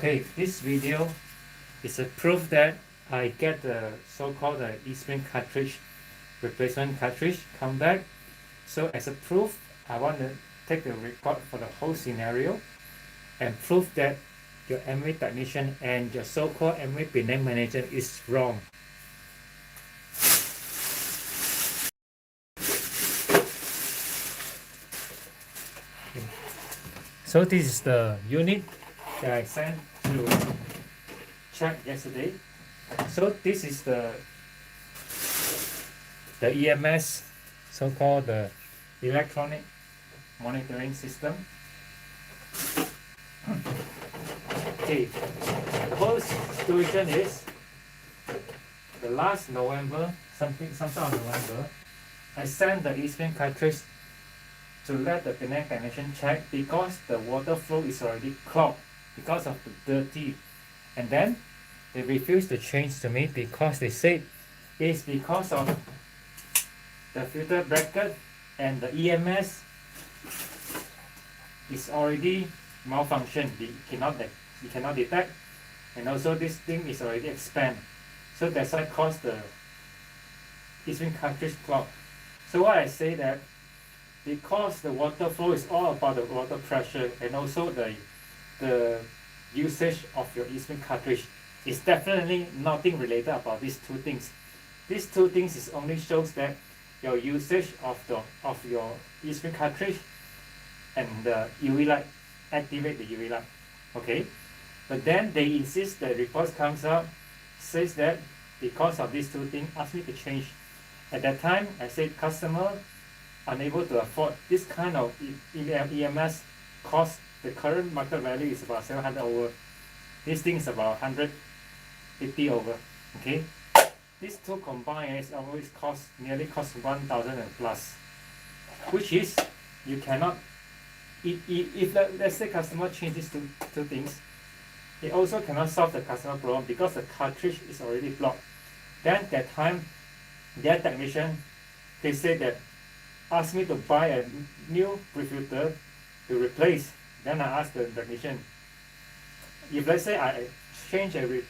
Okay, this video is a proof that I get the so-called Espring cartridge replacement cartridge come back. So as a proof, I want to take the record for the whole scenario and prove that your MV technician and your so-called MV Penang manager is wrong. Okay. So this is the unit that I sent to check yesterday. So this is the EMS, so-called the electronic monitoring system. Okay, the whole situation is the last November, sometime in November, I sent the Espring cartridge to let the Penang technician check because the water flow is already clogged because of the dirty, and then they refused to change to me because they said it's because of the filter bracket and the EMS is already malfunction. It cannot detect, and also this thing is already expanded, so that's why caused the Espring cartridge clog. So what I say that because the water flow is all about the water pressure and also the usage of your Espring cartridge, is definitely nothing related about these two things. These two things is only shows that your usage of your Espring cartridge and the UV light, activate the UV light. Okay, but then they insist the report comes out says that because of these two things ask me to change. At that time I said customer unable to afford this kind of EMS cost. The current market value is about 700 over. This thing is about 150 over. Okay, these two combined is always nearly cost 1,000 and plus, which is you cannot. If let's say customer change these two things, it also cannot solve the customer problem because the cartridge is already blocked. Then that time, their technician, they say that ask me to buy a new pre-filter to replace. Then I asked the technician, if let's say I change the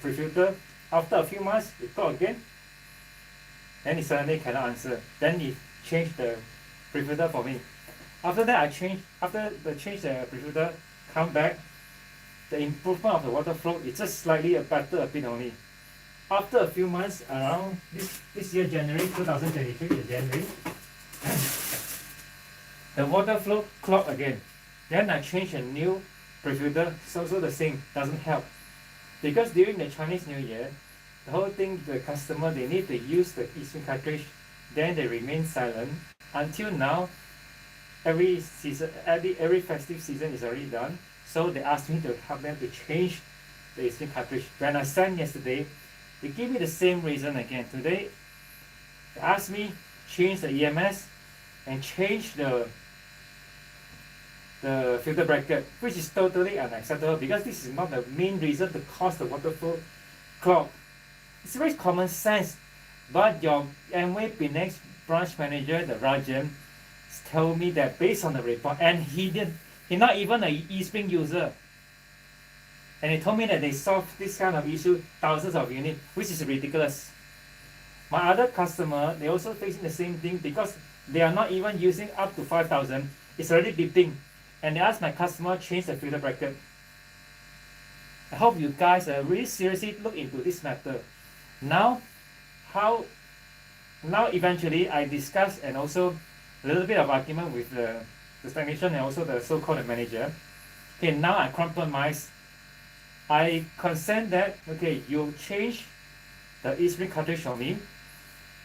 pre-filter, after a few months it clogged again, then he suddenly cannot answer. Then he changed the pre-filter for me. After that after the change the pre-filter come back, the improvement of the water flow is just slightly better a bit only. After a few months, around this year January 2023, January, the water flow clogged again. Then I changed a new pre-filter, so the same, doesn't help. Because during the Chinese New Year, the whole thing, the customer, they need to use the Espring cartridge, then they remain silent. Until now, every festive season is already done, so they asked me to help them to change the Espring cartridge. When I sent yesterday, they give me the same reason again. Today, they asked me change the EMS and change the filter bracket, which is totally unacceptable because this is not the main reason to cause the water flow clog. It's very common sense, but your MV Penang branch manager, the Rajan, told me that based on the report, and he's not even an Espring user, and he told me that they solved this kind of issue thousands of units, which is ridiculous. My other customer, they also facing the same thing because they are not even using up to 5,000. It's already beeping, and they asked my customer change the filter bracket. I hope you guys really seriously look into this matter. Now eventually I discussed and also a little bit of argument with the technician and also the so-called manager. Okay, now I compromise. I consent that, okay, you change the Espring cartridge for me.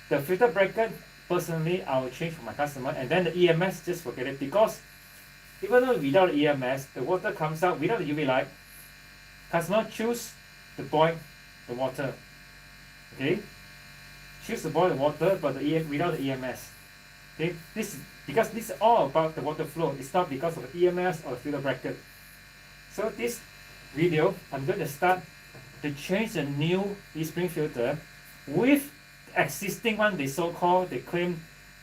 The filter bracket, personally, I will change for my customer, and then the EMS, just forget it, because even though without the EMS, the water comes out without the UV light, customer choose to boil the water. Okay? Choose to boil the water, but without the EMS. Okay? Because this is all about the water flow. It's not because of the EMS or the filter bracket. So this video, I'm going to start to change the new Espring filter with the existing one. They claim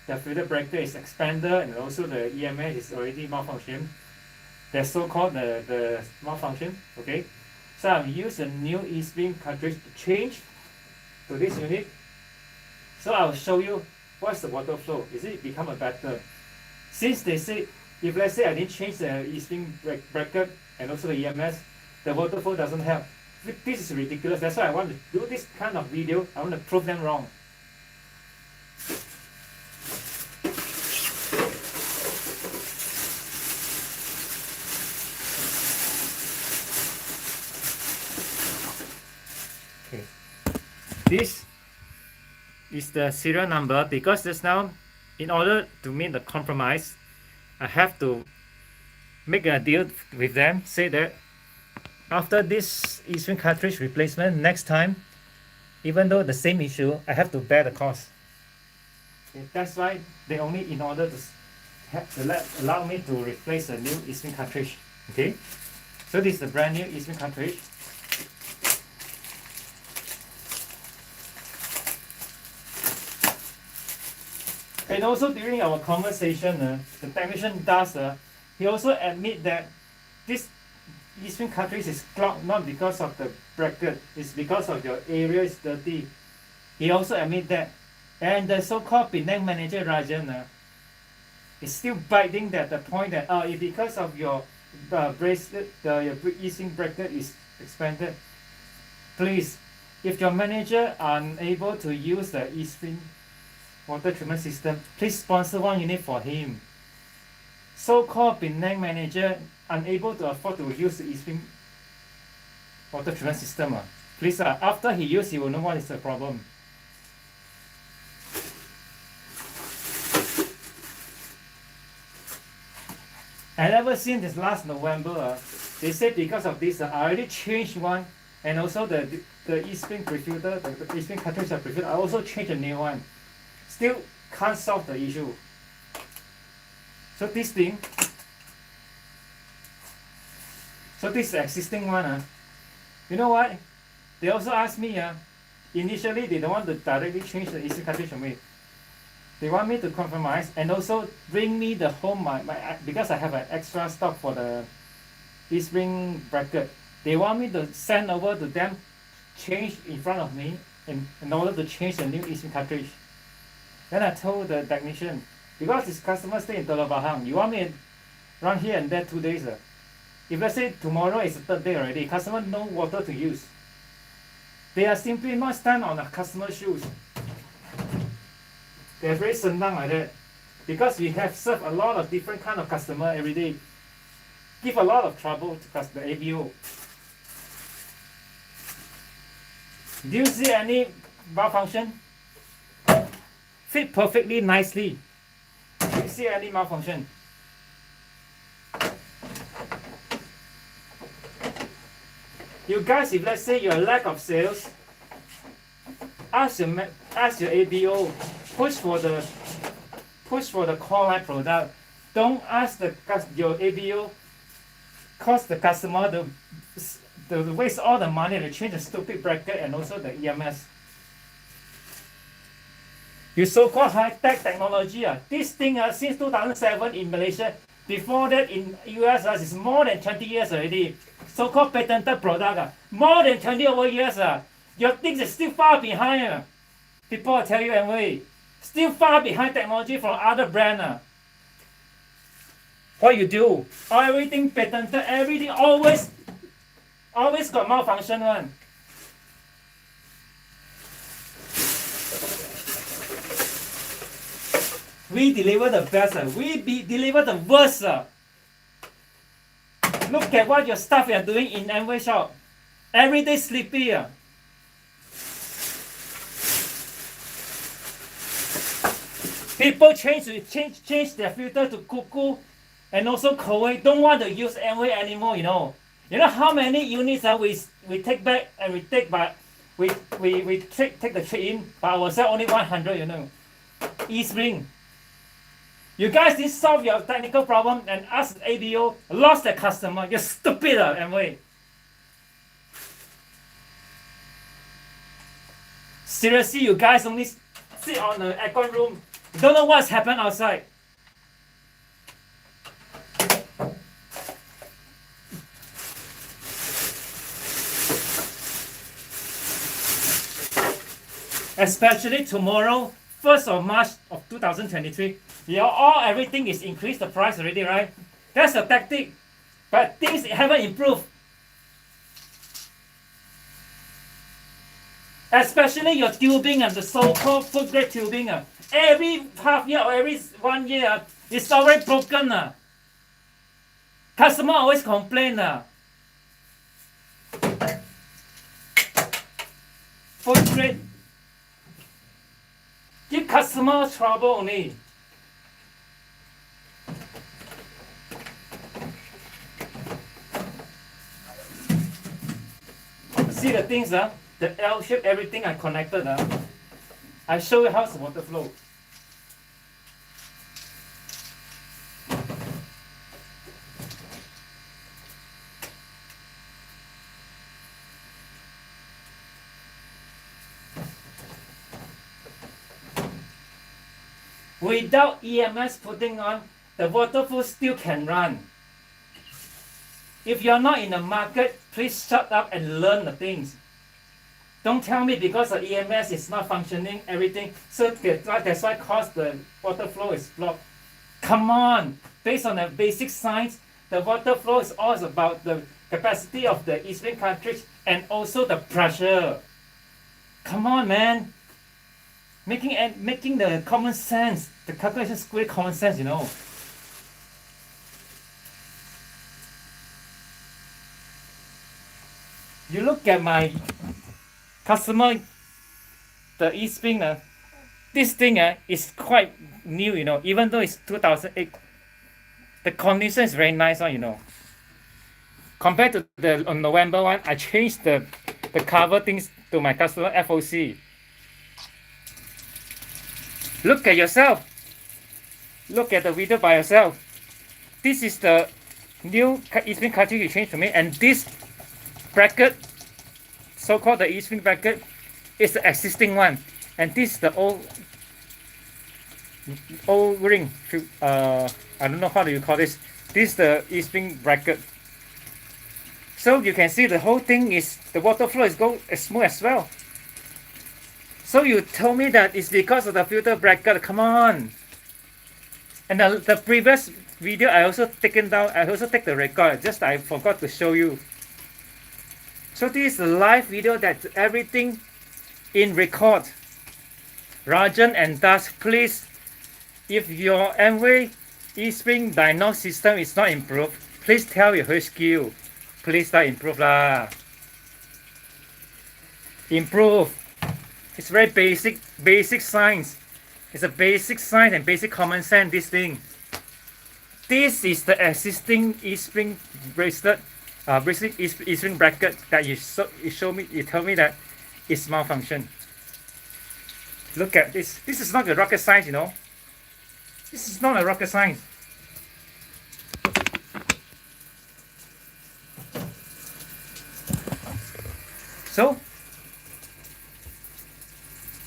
the filter bracket is expanded and also the EMS is already malfunction. the so-called the malfunction. Okay, so I've used a new Espring cartridge to change to this unit. So I'll show you what's the water flow. Is it become a better? Since they say, if let's say I didn't change the Espring bracket and also the EMS, the water flow doesn't help. This is ridiculous. That's why I want to do this kind of video. I want to prove them wrong. Okay. This is the serial number, because just now, in order to meet the compromise, I have to make a deal with them, say that after this Espring cartridge replacement, next time, even though the same issue, I have to bear the cost. Okay, that's why they only, in order to allow me to replace a new Espring cartridge. Okay, so this is the brand new Espring cartridge. And also during our conversation, the technician does, he also admit that this Espring cartridge is clogged not because of the bracket, it's because of your area is dirty. He also admit that. And the so-called Penang manager Rajan is still biting that the point that if because of your bracelet, your Espring bracket is expanded. Please, if your manager are unable to use the Espring water treatment system, please sponsor one unit for him. So-called Penang manager unable to afford to use the Espring water treatment system. Please, after he uses, he will know what is the problem. And ever since this last November, they said because of this, I already changed one, and also the Espring prefilter, the Espring cartridge prefilter, I also changed a new one. Still can't solve the issue. So this thing, so this existing one, you know what? They also asked me, initially they don't want to directly change the Espring cartridge for me. They want me to compromise and also bring me the home, because I have an extra stock for the Espring bracket. They want me to send over to them, change in front of me in order to change the new Espring cartridge. Then I told the technician, because this customer stay in Telok Bahang, you want me to run here and there 2 days. If let's say tomorrow is the third day already, customer no water to use. They are simply not stand on the customer's shoes. They are very senang like that. Because we have served a lot of different kind of customer every day. Give a lot of trouble to the ABO. Do you see any malfunction? Fit perfectly nicely. Do you see any malfunction? You guys, if let's say you're lack of sales, ask your ABO, push for the core line product. Don't ask your ABO, cause the customer to waste all the money to change the stupid bracket and also the EMS. You so-called high-tech technology, this thing since 2007 in Malaysia, before that in US it's more than 20 years already. So-called patented product, more than 20 over years. Your things is still far behind. People will tell you anyway, still far behind technology from other brand. What you do? Everything patented, everything always got malfunction one. We deliver the best, we deliver the worst. Look at what your staff are doing in Amway shop. Every day sleepy. People change their filter to Cuckoo and also Koei. Don't want to use Amway anymore, you know. You know how many units we take back and we take back. We take the trade-in, but I sell only 100, you know. Espring. You guys didn't solve your technical problem and ask ABO, lost the customer. You're stupid, Amway. Seriously, you guys only sit on the aircon room. You don't know what's happened outside. especially tomorrow, 1st of March of 2023. Everything is increased the price already, right? That's a tactic, but things haven't improved. Especially your tubing and the so-called food grade tubing. Every half year or every 1 year, it's already broken. Customer always complain. Food grade give customer trouble only. See the things, the L shape, everything I connected. I show you how's the water flow. Without EMS putting on, the water flow still can run. If you're not in the market, please shut up and learn the things. Don't tell me because the EMS is not functioning, everything, so that's why cause the water flow is blocked. Come on! Based on the basic science, the water flow is all about the capacity of the Espring cartridge and also the pressure. Come on, man! Making the common sense, the calculation square common sense, you know. You look at my customer, the Espring, this thing is quite new, you know, even though it's 2008. The condition is very nice, you know. Compared to the November one, I changed the cover things to my customer FOC. Look at yourself. Look at the video by yourself. This is the new Espring cartridge you changed to me, and this bracket, so-called the Espring bracket, is the existing one, and this is the old ring. I don't know how do you call this. This is the Espring bracket. So you can see the whole thing is the water flow is smooth as well. So you told me that it's because of the filter bracket. Come on. And the previous video I also taken down. I also take the record. Just I forgot to show you. So this is a live video that everything in record. Rajan and Das, please, if your Amway Espring diagnostic system is not improved, please tell your HQ. Please start improve lah. Improve. It's very basic science. It's a basic science and basic common sense, this thing. This is the existing Espring bracelet, Espring bracket that you tell me that it's malfunction. Look at this. This is not a rocket science, you know. This is not a rocket science. So,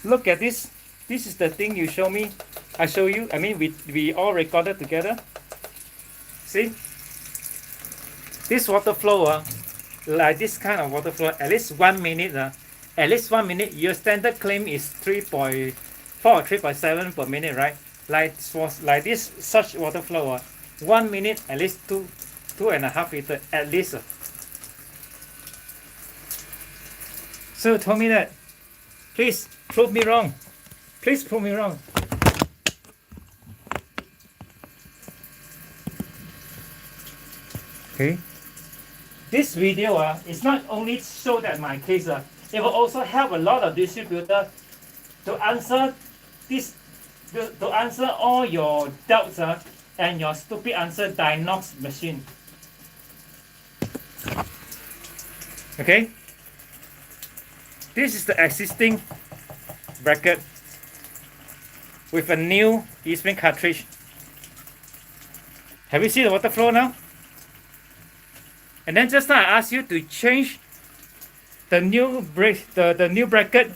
look at this. This is the thing you show me. I show you. I mean, we all recorded together. See? This water flow, like this kind of water flow, at least 1 minute. At least 1 minute. Your standard claim is 3.4 or 3.7 per minute, right? Like this, such water flow, 1 minute, at least 2.5 liters, at least. So you told me that. Please prove me wrong. Please prove me wrong. Okay. This video is not only show that my case, it will also help a lot of distributors to answer to answer all your doubts and your stupid answer diagnostic machine. Okay. This is the existing bracket with a new Espring cartridge. Have you seen the water flow now? And then just now I asked you to change the new bracket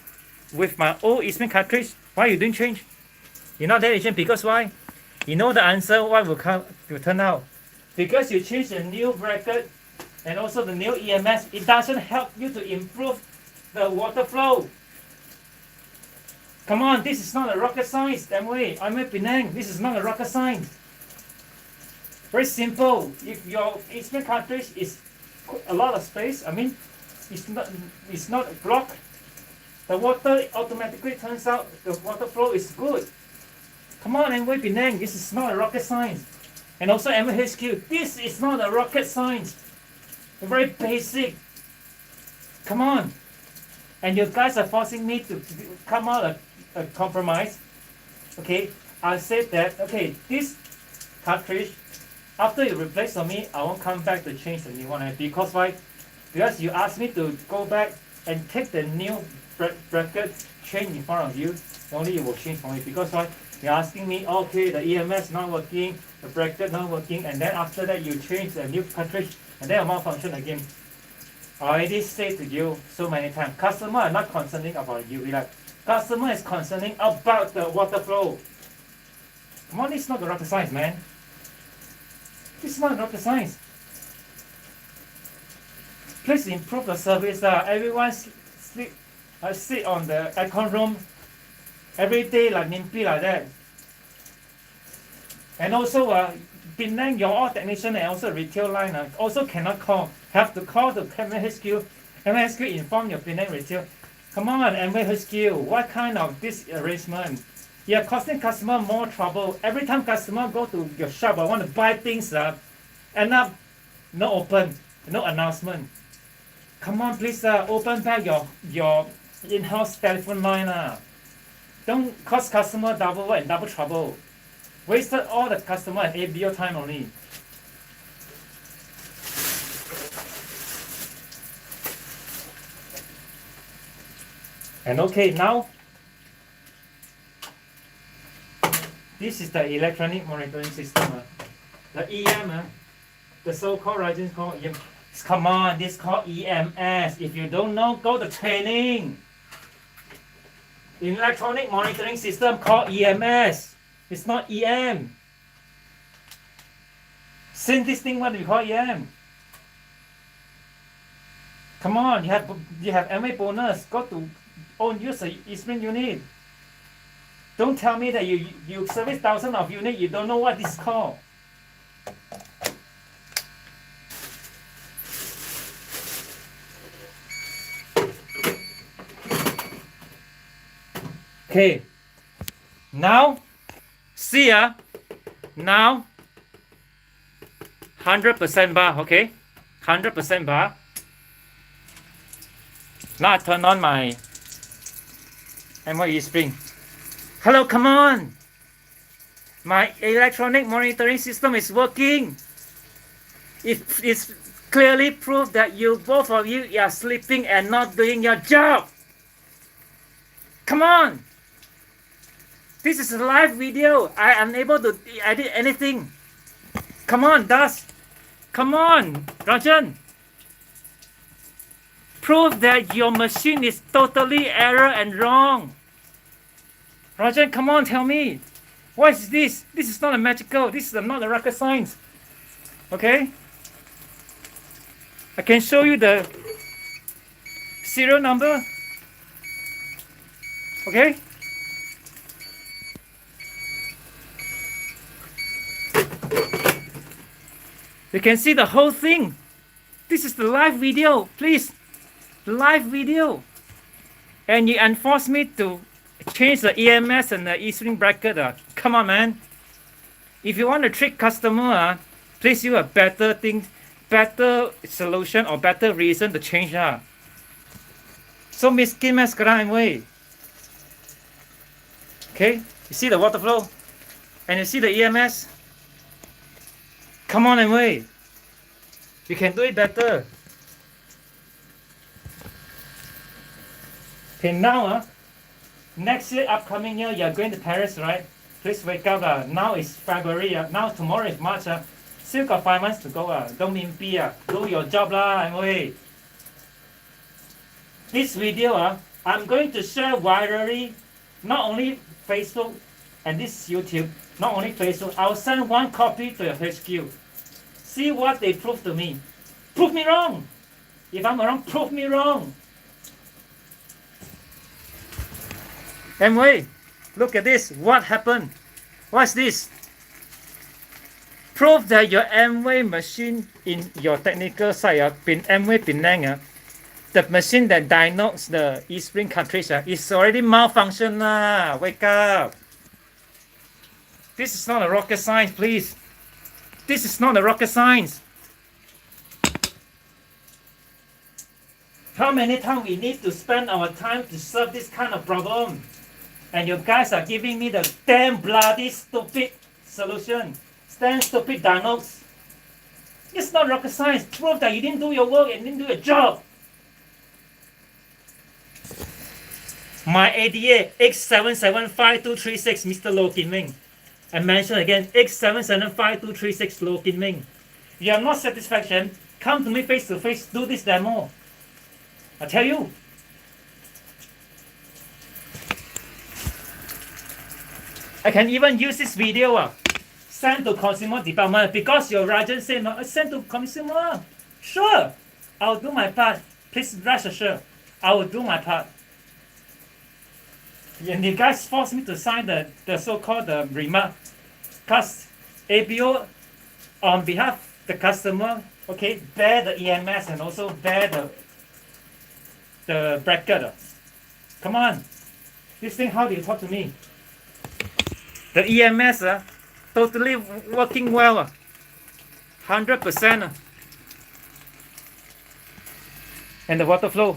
with my old Espring cartridge. Why you didn't change? You're not that agent because why? You know the answer what will turn out. Because you change the new bracket and also the new EMS, it doesn't help you to improve the water flow. Come on, this is not a rocket science, I'm a Penang. This is not a rocket science. Very simple. If your Espring cartridge is a lot of space, I mean, it's not blocked, the water automatically turns out the water flow is good. Come on, MV Penang, this is not a rocket science. And also MHQ, this is not a rocket science. Very basic. Come on. And you guys are forcing me to come out a compromise. Okay, I said that, okay, this cartridge, after you replace for me, I won't come back to change the new one. Because why? Because you asked me to go back and take the new bracket, change in front of you, only you will change for me. Because why? You're asking me, okay, the EMS not working, the bracket not working, and then after that you change the new cartridge, and then a malfunction again. I already said to you so many times, customer are not concerning about UV light. Customer is concerning about the water flow. Come on, it's not rocket science, man. This is not rocket science. Please improve the service. Everyone sit on the aircon room every day like NIMPY like that. And also, Penang, your all technician and also retail line also cannot call. Have to call the MHQ. MHQ inform your Penang retail. Come on, MHQ, what kind of this arrangement? You're costing customer more trouble. Every time customer go to your shop, I want to buy things, end up no open, no announcement. Come on, please open back your in-house telephone line. Don't cost customer double work and double trouble. Wasted all the customer and ABO time only. And okay, now this is the electronic monitoring system. The EM, the so-called Ryzen called EM. Come on, this is called EMS. If you don't know, go to training. Electronic monitoring system called EMS. It's not EM. Since this thing, what do you call EM? Come on, you have MA bonus. Go to own use the Espring unit. Don't tell me that you service thousands of units, you don't know what this is called. Okay, now, see now 100% bar, okay? 100% bar. Now I turn on my Espring. Hello, come on! My electronic monitoring system is working. It's clearly proof that both of you are sleeping and not doing your job. Come on! This is a live video. I am unable to edit anything. Come on, Das. Come on, Rajan. Prove that your machine is totally error and wrong. Rajan, come on, tell me. What is this? This is not a magical. This is not a rocket science. Okay? I can show you the serial number. Okay? You can see the whole thing. This is the live video, please. The live video. And you enforce me to change the EMS and the Espring bracket. Come on, man. If you want to trick customer, please use a better thing, better solution or better reason to change. So miskin mas sekarang way. Okay, you see the water flow? And you see the EMS? Come on and wait. You can do it better. Okay, now next year, upcoming year, you're going to Paris, right? Please wake up. Now is February. Now tomorrow is March. Still got 5 months to go. Don't be. Do your job and wait. This video, I'm going to share virally, not only Facebook and this YouTube, not only Facebook. I'll send one copy to your HQ. See what they prove to me. Prove me wrong. If I'm wrong, prove me wrong. Amway, look at this. What happened? What's this? Prove that your Amway machine in your technical side, Amway Penang, the machine that diagnosed the Espring cartridge is already malfunction. Wake up. This is not a rocket science, please. This is not a rocket science. How many times we need to spend our time to solve this kind of problem? And you guys are giving me the damn bloody stupid solution. Damn stupid diagnose. It's not rocket science. Prove that you didn't do your work and didn't do your job. My ADA X7752236, Mr. Low Kin Ming. I mention again, X7752236, Low Kin Ming. If you are not satisfaction, come to me face to face, do this demo. I tell you. I can even use this video send to consumer department because your agent said no, send to consumer. Sure, I'll do my part. Please rest assured, I will do my part. And you guys forced me to sign the so-called remark, because ABO on behalf of the customer, okay, bear the EMS and also bear the bracket. Come on, this thing, how do you talk to me? The EMS totally working well, 100%. And the water flow